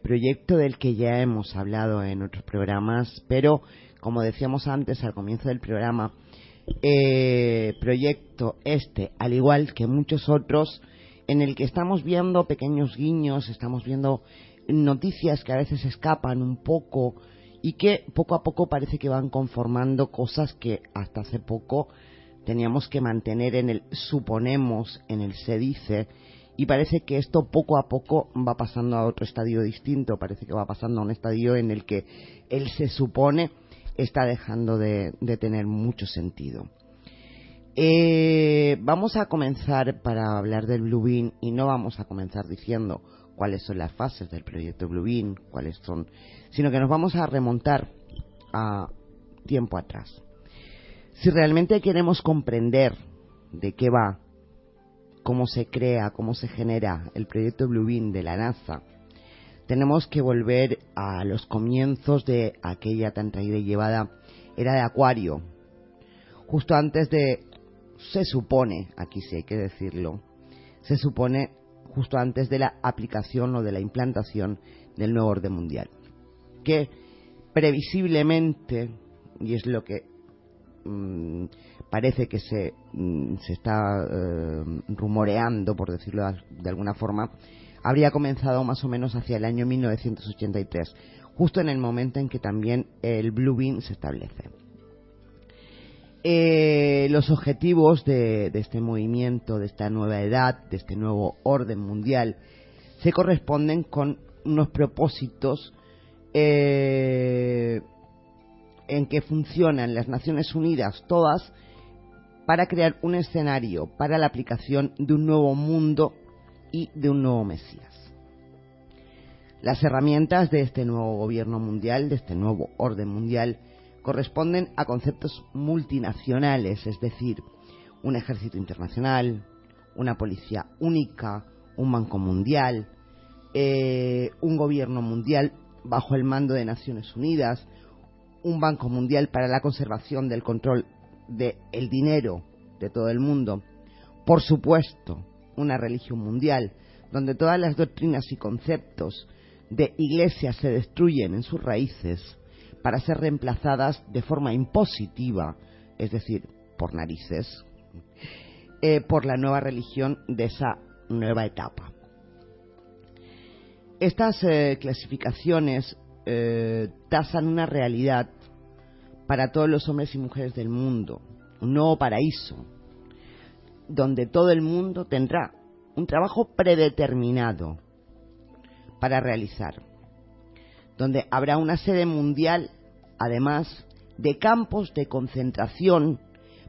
proyecto del que ya hemos hablado en otros programas, pero como decíamos antes al comienzo del programa, proyecto este, al igual que muchos otros, en el que estamos viendo pequeños guiños, estamos viendo noticias que a veces escapan un poco y que poco a poco parece que van conformando cosas que hasta hace poco teníamos que mantener en el suponemos, en el se dice, y parece que esto poco a poco va pasando a otro estadio distinto, parece que va pasando a un estadio en el que el se supone está dejando de tener mucho sentido. Vamos a comenzar para hablar del Bluebeam y no vamos a comenzar diciendo cuáles son las fases del proyecto Bluebeam, cuáles son, sino que nos vamos a remontar a tiempo atrás. Si realmente queremos comprender de qué va, cómo se crea, cómo se genera el proyecto Bluebeam de la NASA, tenemos que volver a los comienzos de aquella tan traída y llevada era de Acuario, justo antes de, se supone, aquí sí hay que decirlo, se supone justo antes de la aplicación o de la implantación del nuevo orden mundial, que previsiblemente, y es lo que parece que se está rumoreando, por decirlo de alguna forma, habría comenzado más o menos hacia el año 1983, justo en el momento en que también el Bluebeam se establece. Los objetivos de este movimiento, de esta nueva edad, de este nuevo orden mundial, se corresponden con unos propósitos en que funcionan las Naciones Unidas todas para crear un escenario para la aplicación de un nuevo mundo y de un nuevo Mesías. Las herramientas de este nuevo gobierno mundial, de este nuevo orden mundial, corresponden a conceptos multinacionales, es decir, un ejército internacional, una policía única, un banco mundial, un gobierno mundial bajo el mando de Naciones Unidas, un banco mundial para la conservación del control del dinero de todo el mundo, por supuesto, una religión mundial donde todas las doctrinas y conceptos de iglesias se destruyen en sus raíces para ser reemplazadas de forma impositiva, es decir, por narices, por la nueva religión de esa nueva etapa. Estas clasificaciones tasan una realidad para todos los hombres y mujeres del mundo, un nuevo paraíso, donde todo el mundo tendrá un trabajo predeterminado para realizar, donde habrá una sede mundial, además de campos de concentración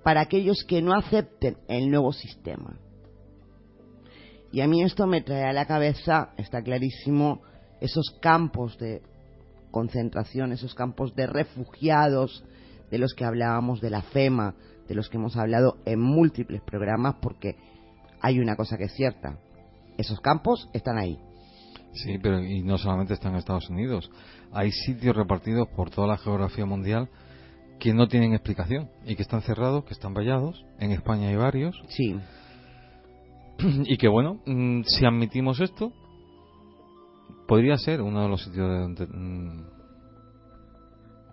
para aquellos que no acepten el nuevo sistema. Y a mí esto me trae a la cabeza, está clarísimo, esos campos de concentración, esos campos de refugiados de los que hablábamos, de la FEMA, de los que hemos hablado en múltiples programas, porque hay una cosa que es cierta, esos campos están ahí. Sí, pero y no solamente están en Estados Unidos, hay sitios repartidos por toda la geografía mundial que no tienen explicación y que están cerrados, que están vallados. En España hay varios. Sí. Y que bueno, si admitimos esto, podría ser uno de los sitios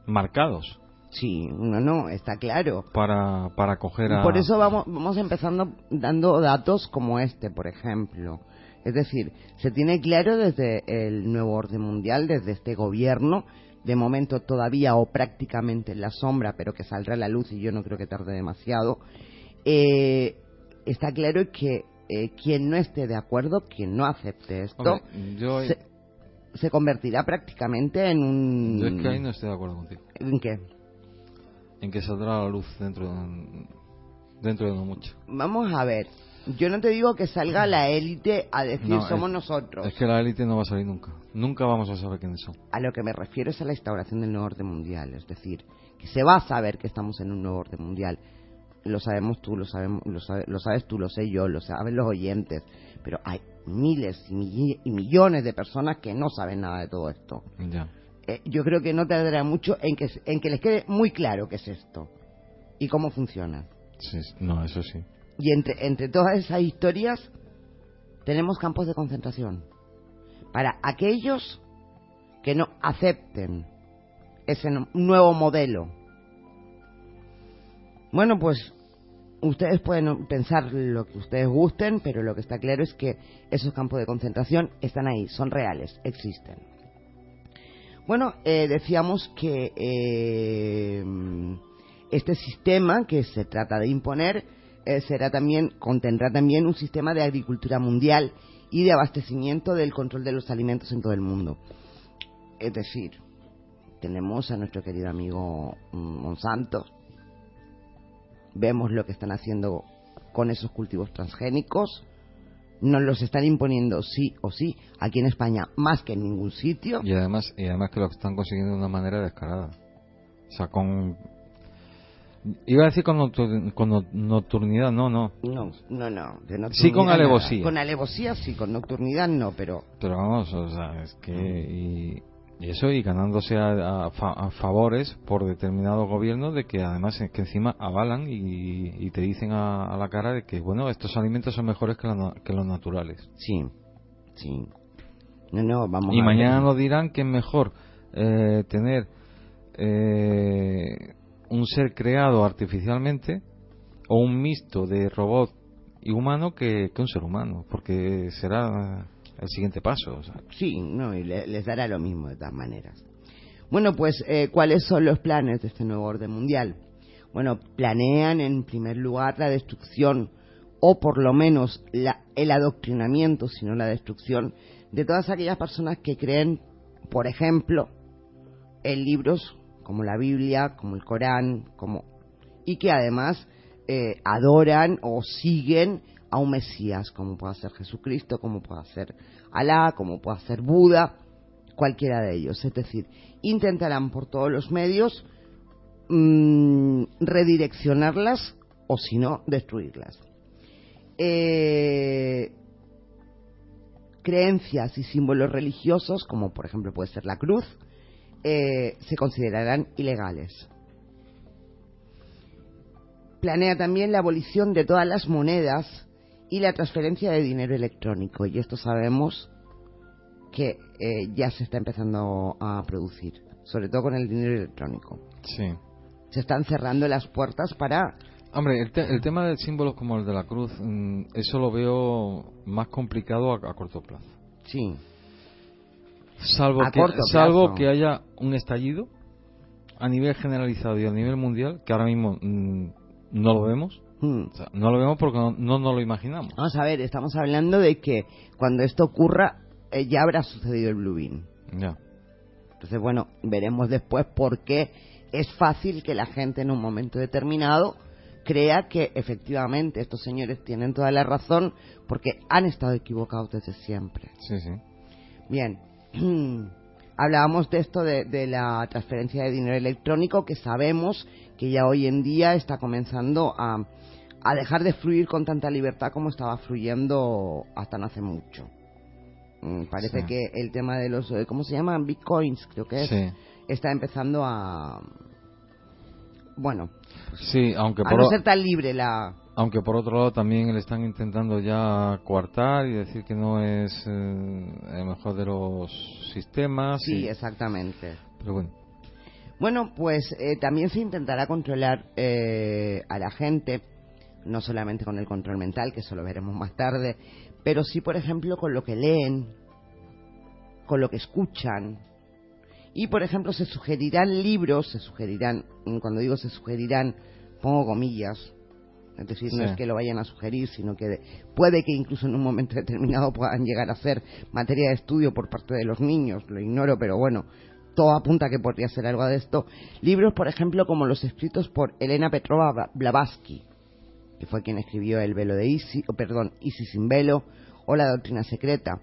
marcados. Sí, no, está claro. Para acoger a... Por eso vamos empezando dando datos como este, por ejemplo. Es decir, se tiene claro desde el nuevo orden mundial, desde este gobierno, de momento todavía o prácticamente en la sombra, pero que saldrá a la luz y yo no creo que tarde demasiado. Está claro que quien no esté de acuerdo, quien no acepte esto, se convertirá prácticamente en un... Yo es que ahí no estoy de acuerdo contigo. ¿En qué? En que saldrá a la luz dentro de no mucho. Vamos a ver. Yo no te digo que salga la élite a decir no, somos nosotros. Es que la élite no va a salir nunca. Nunca vamos a saber quiénes son. A lo que me refiero es a la instauración del nuevo orden mundial. Es decir, que se va a saber que estamos en un nuevo orden mundial. Lo sabemos tú, lo sabes tú, lo sé yo, lo saben los oyentes. Pero hay miles y millones de personas que no saben nada de todo esto. Ya. Yo creo que no tardará mucho en que les quede muy claro qué es esto y cómo funciona. Sí, no, eso sí. Y entre todas esas historias tenemos campos de concentración, para aquellos que no acepten ese nuevo modelo. Bueno, pues ustedes pueden pensar lo que ustedes gusten, pero lo que está claro es que esos campos de concentración están ahí, son reales, existen. Bueno, decíamos que este sistema que se trata de imponer contendrá también un sistema de agricultura mundial y de abastecimiento del control de los alimentos en todo el mundo. Es decir, tenemos a nuestro querido amigo Monsanto, vemos lo que están haciendo con esos cultivos transgénicos, nos los están imponiendo sí o sí aquí en España más que en ningún sitio. Y además que lo están consiguiendo de una manera descarada. O sea, iba a decir con nocturnidad, no. Sí, con alevosía. Con alevosía sí, con nocturnidad no, pero vamos, o sea, es que y eso, y ganándose a favores por determinados gobiernos, de que además que encima avalan y te dicen a la cara de que, bueno, estos alimentos son mejores que los naturales. Sí. No, vamos y a mañana ver. nos dirán que es mejor tener un ser creado artificialmente o un mixto de robot y humano que un ser humano, porque será el siguiente paso. O sea. Sí, no, y les dará lo mismo de todas maneras. Bueno, pues, ¿cuáles son los planes de este nuevo orden mundial? Bueno, planean en primer lugar la destrucción, o por lo menos el adoctrinamiento, si no la destrucción, de todas aquellas personas que creen, por ejemplo, en libros como la Biblia, como el Corán, y que además adoran o siguen a un Mesías, como pueda ser Jesucristo, como pueda ser Alá, como pueda ser Buda, cualquiera de ellos. Es decir, intentarán por todos los medios redireccionarlas o, si no, destruirlas. Creencias y símbolos religiosos, como por ejemplo puede ser la cruz, se considerarán ilegales. Planea también la abolición de todas las monedas y la transferencia de dinero electrónico, y esto sabemos que ya se está empezando a producir, sobre todo con el dinero electrónico. Sí. Se están cerrando las puertas para... Hombre, el tema de símbolos como el de la cruz, eso lo veo más complicado a corto plazo. Sí. Salvo que haya un estallido a nivel generalizado y a nivel mundial, que ahora mismo no lo vemos. O sea, no lo vemos porque no lo imaginamos. Vamos a ver, estamos hablando de que cuando esto ocurra ya habrá sucedido el Blue Beam. Ya. Entonces, bueno, veremos después por qué es fácil que la gente en un momento determinado crea que efectivamente estos señores tienen toda la razón, porque han estado equivocados desde siempre. Sí. Bien, hablábamos de esto de la transferencia de dinero electrónico, que sabemos que ya hoy en día está comenzando a dejar de fluir con tanta libertad como estaba fluyendo hasta no hace mucho. Parece sí. que el tema de los, ¿cómo se llaman? Bitcoins, creo que es, sí. está empezando a... Bueno, pues, sí, aunque a no ser tan libre Aunque por otro lado también le están intentando ya coartar y decir que no es el mejor de los sistemas. Sí, exactamente. Pero bueno. Bueno, pues también se intentará controlar a la gente, no solamente con el control mental, que eso lo veremos más tarde, pero sí, por ejemplo, con lo que leen, con lo que escuchan. Y, por ejemplo, se sugerirán libros, cuando digo se sugerirán, pongo comillas, es decir, no es que lo vayan a sugerir, sino que puede que incluso en un momento determinado puedan llegar a ser materia de estudio por parte de los niños, lo ignoro, pero bueno, todo apunta a que podría ser algo de esto. Libros, por ejemplo, como los escritos por Elena Petrova Blavatsky, que fue quien escribió El velo de Isis sin velo, o La doctrina secreta.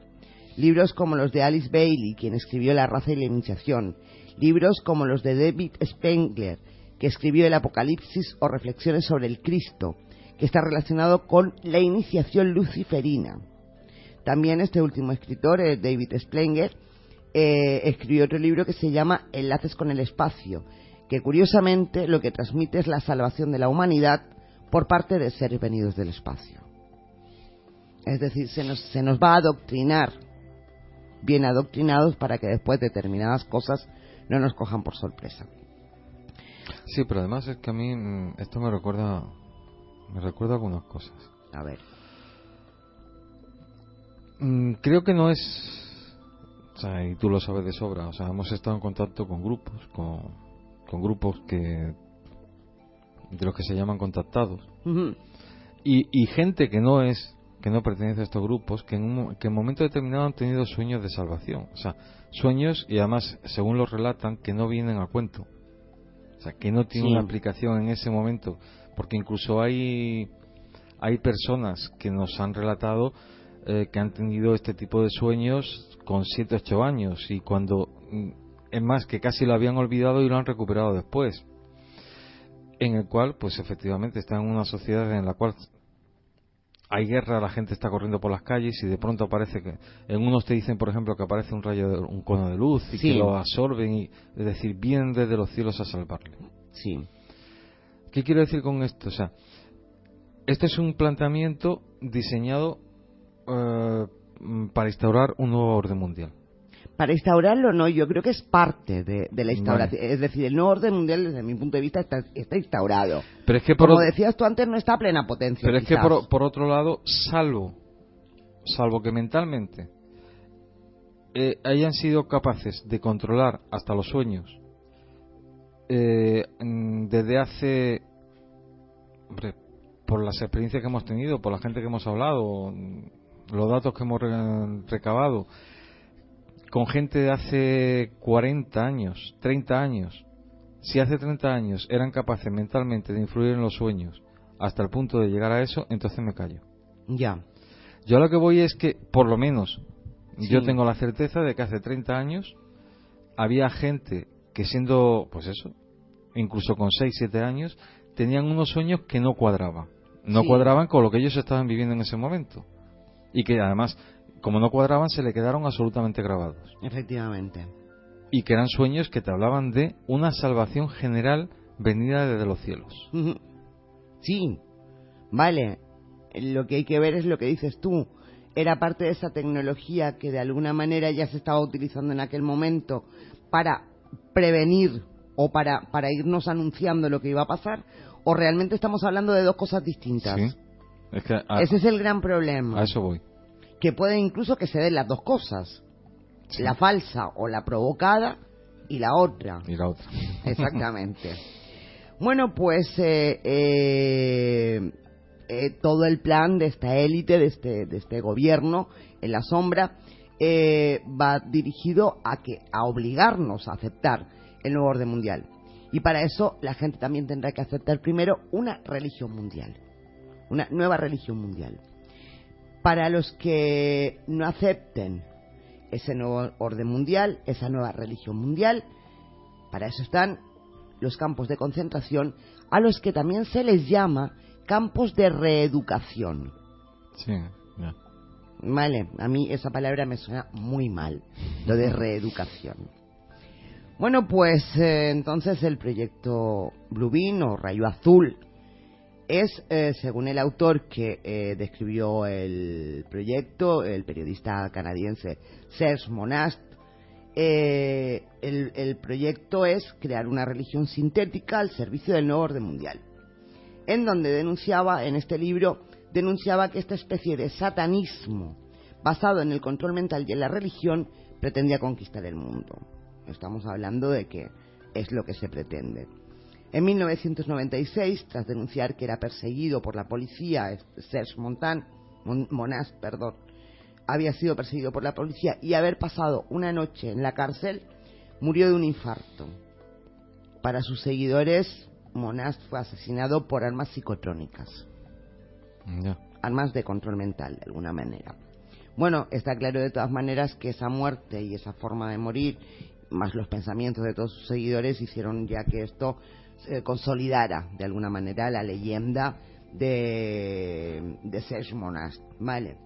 Libros como los de Alice Bailey, quien escribió La raza y la iniciación. Libros como los de David Spengler, que escribió El Apocalipsis o Reflexiones sobre el Cristo, que está relacionado con la iniciación luciferina. También este último escritor, David Spengler, escribió otro libro que se llama Enlaces con el espacio, que curiosamente lo que transmite es la salvación de la humanidad por parte de seres venidos del espacio. Es decir, se nos va a adoctrinar bien adoctrinados para que después determinadas cosas no nos cojan por sorpresa. Sí, pero además es que a mí esto me recuerda algunas cosas. A ver. Creo que no es, o sea, y tú lo sabes de sobra, o sea, hemos estado en contacto con grupos, con grupos de los que se llaman contactados, Uh-huh. y gente que no pertenece a estos grupos, que en momento determinado han tenido sueños de salvación, o sea, sueños, y además, según los relatan, que no vienen a cuento, o sea, que no tienen una aplicación en ese momento, porque incluso hay personas que nos han relatado que han tenido este tipo de sueños con 7, 8 años, y cuando, es más, que casi lo habían olvidado y lo han recuperado después, en el cual, pues efectivamente, están en una sociedad en la cual hay guerra, la gente está corriendo por las calles y de pronto aparece que en unos te dicen, por ejemplo, que aparece un cono de luz y que lo absorben, y es decir, vienen desde los cielos a salvarle. Sí. ¿Qué quiero decir con esto? O sea, este es un planteamiento diseñado para instaurar un nuevo orden mundial. Para instaurarlo no, yo creo que es parte de la instauración. Vale. Es decir, el nuevo orden mundial, desde mi punto de vista, está instaurado. Pero es que como decías tú antes, no está a plena potencia. Pero quizás. es que por otro lado, salvo que mentalmente hayan sido capaces de controlar hasta los sueños desde hace, hombre, por las experiencias que hemos tenido, por la gente que hemos hablado, los datos que hemos recabado, con gente de hace 40 años, 30 años. Si hace 30 años eran capaces mentalmente de influir en los sueños hasta el punto de llegar a eso, entonces me callo. Ya. Yo a lo que voy es que, por lo menos, yo tengo la certeza de que hace 30 años había gente que, siendo, pues eso, incluso con 6, 7 años, tenían unos sueños que no cuadraban. No cuadraban con lo que ellos estaban viviendo en ese momento. Y que además, como no cuadraban, se le quedaron absolutamente grabados. Efectivamente. Y que eran sueños que te hablaban de una salvación general venida desde los cielos. Sí, vale. Lo que hay que ver es lo que dices tú. Era parte de esa tecnología que de alguna manera ya se estaba utilizando en aquel momento para prevenir o para irnos anunciando lo que iba a pasar, o realmente estamos hablando de dos cosas distintas. Sí. Es que ese es el gran problema. A eso voy. Que puede incluso que se den las dos cosas. Sí. La falsa o la provocada y la otra. Y la otra. Exactamente. Bueno, pues todo el plan de esta élite, de este gobierno en la sombra, va dirigido a obligarnos a aceptar el nuevo orden mundial. Y para eso la gente también tendrá que aceptar primero una religión mundial, una nueva religión mundial. Para los que no acepten ese nuevo orden mundial, esa nueva religión mundial, para eso están los campos de concentración, a los que también se les llama campos de reeducación. Sí, ya. Vale, a mí esa palabra me suena muy mal, lo de reeducación. Bueno, pues entonces el proyecto Blue Beam o Rayo Azul es, según el autor que describió el proyecto, el periodista canadiense Serge Monast, el proyecto es crear una religión sintética al servicio del nuevo orden mundial, en donde en este libro denunciaba que esta especie de satanismo basado en el control mental y en la religión pretendía conquistar el mundo. Estamos hablando de que es lo que se pretende. En 1996, tras denunciar que era perseguido por la policía, Serge Monast, había sido perseguido por la policía y haber pasado una noche en la cárcel, murió de un infarto. Para sus seguidores, Monast fue asesinado por armas psicotrónicas. Yeah. Armas de control mental, de alguna manera. Bueno, está claro de todas maneras que esa muerte y esa forma de morir, más los pensamientos de todos sus seguidores, hicieron ya que esto consolidara de alguna manera la leyenda de Serge Monast, ¿vale?